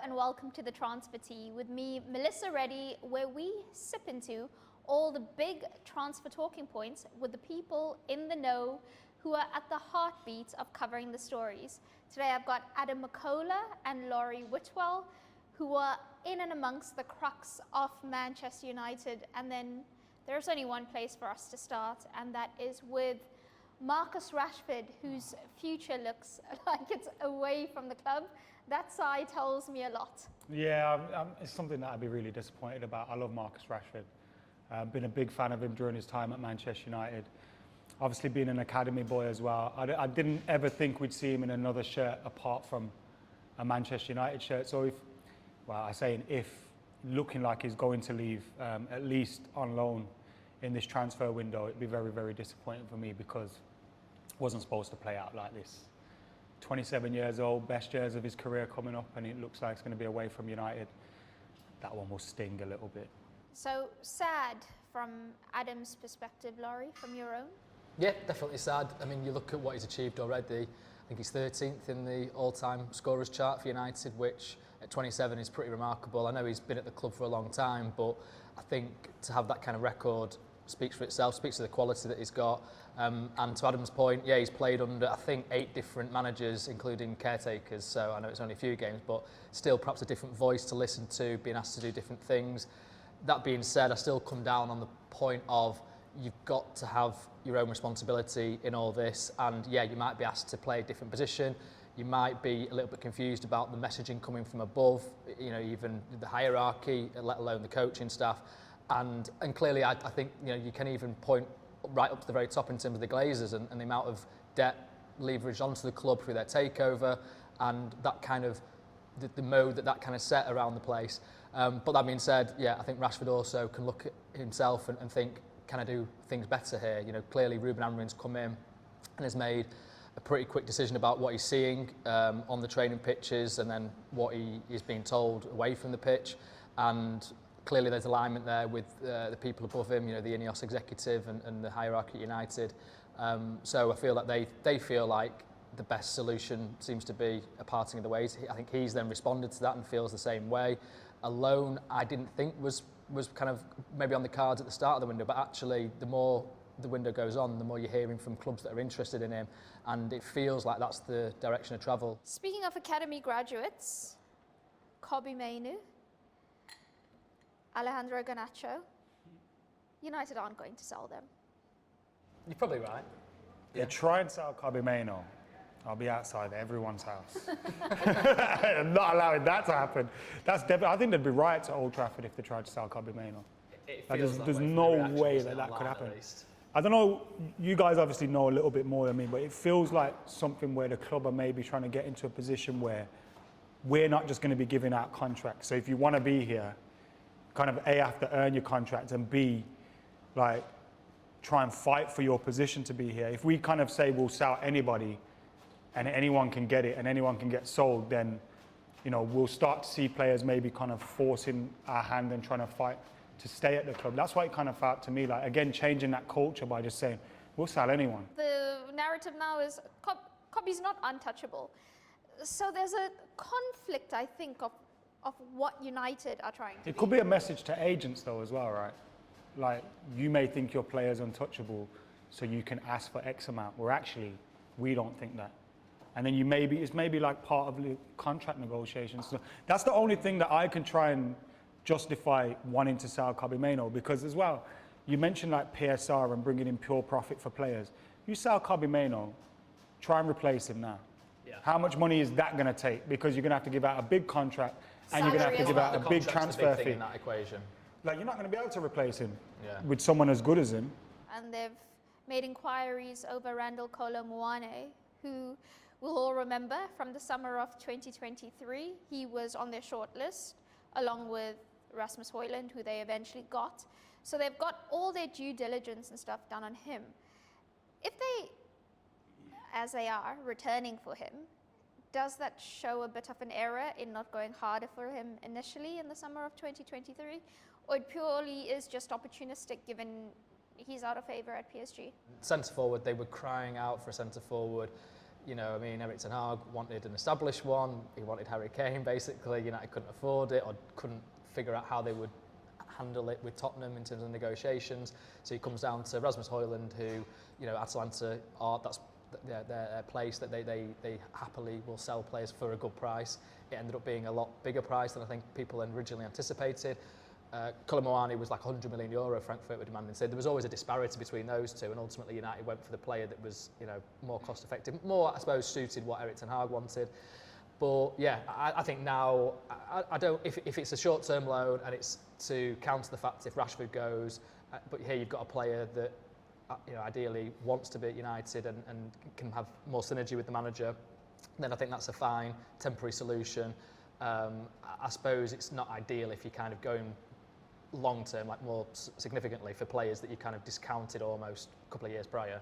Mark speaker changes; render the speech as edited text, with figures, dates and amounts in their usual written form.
Speaker 1: and welcome to the Transfer Tea with me, Melissa Reddy, where we sip into all the big transfer talking points with the people in the know who are at the heartbeat of covering the stories. Today I've got Adam McCullough and Laurie Whitwell, who are in and amongst the crux of Manchester United. And then there's only one place for us to start, and that is with Marcus Rashford, whose future looks like it's away from the club. That side tells me a lot.
Speaker 2: Yeah, it's something that I'd be really disappointed about. I love Marcus Rashford. I've been a big fan of him during his time at Manchester United. Obviously being an academy boy as well. I didn't ever think we'd see him in another shirt apart from a Manchester United shirt. So if looking like he's going to leave, at least on loan in this transfer window, it'd be very, very disappointing for me because it wasn't supposed to play out like this. 27 years old, best years of his career coming up, and it looks like it's going to be away from United. That one will sting a little bit.
Speaker 1: So sad from Adam's perspective, Laurie, from your own?
Speaker 3: Yeah, definitely sad. I mean, you look at what he's achieved already. I think he's 13th in the all-time scorers chart for United, which at 27 is pretty remarkable. I know he's been at the club for a long time, but I think to have that kind of record speaks for itself, speaks to the quality that he's got. And to Adam's point, yeah, he's played under, I think, 8 different managers, including caretakers. So I know it's only a few games, but still perhaps a different voice to listen to, being asked to do different things. That being said, I still come down on the point of you've got to have your own responsibility in all this. And yeah, you might be asked to play a different position. You might be a little bit confused about the messaging coming from above, you know, even the hierarchy, let alone the coaching staff. And clearly, I think, you know, you can even point right up to the very top in terms of the Glazers and the amount of debt leveraged onto the club through their takeover and that kind of the mode that kind of set around the place. But that being said, yeah, I think Rashford also can look at himself and think, can I do things better here? You know, clearly Ruben Amorim's come in and has made a pretty quick decision about what he's seeing on the training pitches and then what he is being told away from the pitch. And clearly there's alignment there with the people above him, you know, the Ineos executive and the hierarchy at United. So I feel that they feel like the best solution seems to be a parting of the ways. I think he's then responded to that and feels the same way. A loan, I didn't think was kind of maybe on the cards at the start of the window, but actually the more the window goes on, the more you're hearing from clubs that are interested in him, and it feels like that's the direction of travel.
Speaker 1: Speaking of academy graduates, Mainoo, Alejandro Garnacho, United aren't going to sell them.
Speaker 3: You're probably right.
Speaker 2: Yeah, try and sell Mainoo. I'll be outside everyone's house. I'm not allowing that to happen. That's definitely. I think they'd be riots at Old Trafford if they tried to sell Mainoo. There's no way that could happen. I don't know, you guys obviously know a little bit more than me, but it feels like something where the club are maybe trying to get into a position where we're not just going to be giving out contracts. So if you want to be here, kind of A, have to earn your contract, and B, like, try and fight for your position to be here. If we kind of say we'll sell anybody and anyone can get it and anyone can get sold, then, you know, we'll start to see players maybe kind of forcing our hand and trying to fight to stay at the club. That's why it kind of felt to me like, again, changing that culture by just saying, we'll sell anyone.
Speaker 1: The narrative now is Kobbie's not untouchable. So there's a conflict, I think, of what United are trying to do.
Speaker 2: It could be a message to agents though as well, right? Like, you may think your player's untouchable, so you can ask for X amount, where actually, we don't think that. And then it's maybe like part of the contract negotiations. So that's the only thing that I can try and justify wanting to sell Mainoo, because as well, you mentioned like PSR and bringing in pure profit for players. You sell Mainoo, try and replace him now. Yeah. How much money is that going to take? Because you're going to have to give out a big contract and you're going to have to give out a big transfer fee.
Speaker 3: In that equation.
Speaker 2: Like, you're not going to be able to replace him with someone as good as him.
Speaker 1: And they've made inquiries over Randal, Kolo, Muani, who we'll all remember from the summer of 2023. He was on their shortlist, along with Rasmus Højlund, who they eventually got. So they've got all their due diligence and stuff done on him. If they, as they are, returning for him, does that show a bit of an error in not going harder for him initially in the summer of 2023? Or it purely is just opportunistic given he's out of favour at PSG?
Speaker 3: Centre forward, they were crying out for a centre forward. You know, I mean, Eric Ten Hag wanted an established one. He wanted Harry Kane, basically. United couldn't afford it or couldn't figure out how they would handle it with Tottenham in terms of negotiations. So he comes down to Rasmus Højlund, who, you know, Atalanta are, that's their place, that they happily will sell players for a good price. It ended up being a lot bigger price than I think people originally anticipated. Kolo Muani was like €100 million Frankfurt were demanding. So there was always a disparity between those two, and ultimately United went for the player that was, you know, more cost effective, more, I suppose, suited what Eric Ten Hag wanted. But yeah, I think now, I don't, if it's a short-term loan and it's to counter the fact if Rashford goes, but here you've got a player that, you know, ideally wants to be at United and can have more synergy with the manager, then I think that's a fine temporary solution. I suppose it's not ideal if you're kind of going long term, like more significantly for players that you kind of discounted almost a couple of years prior.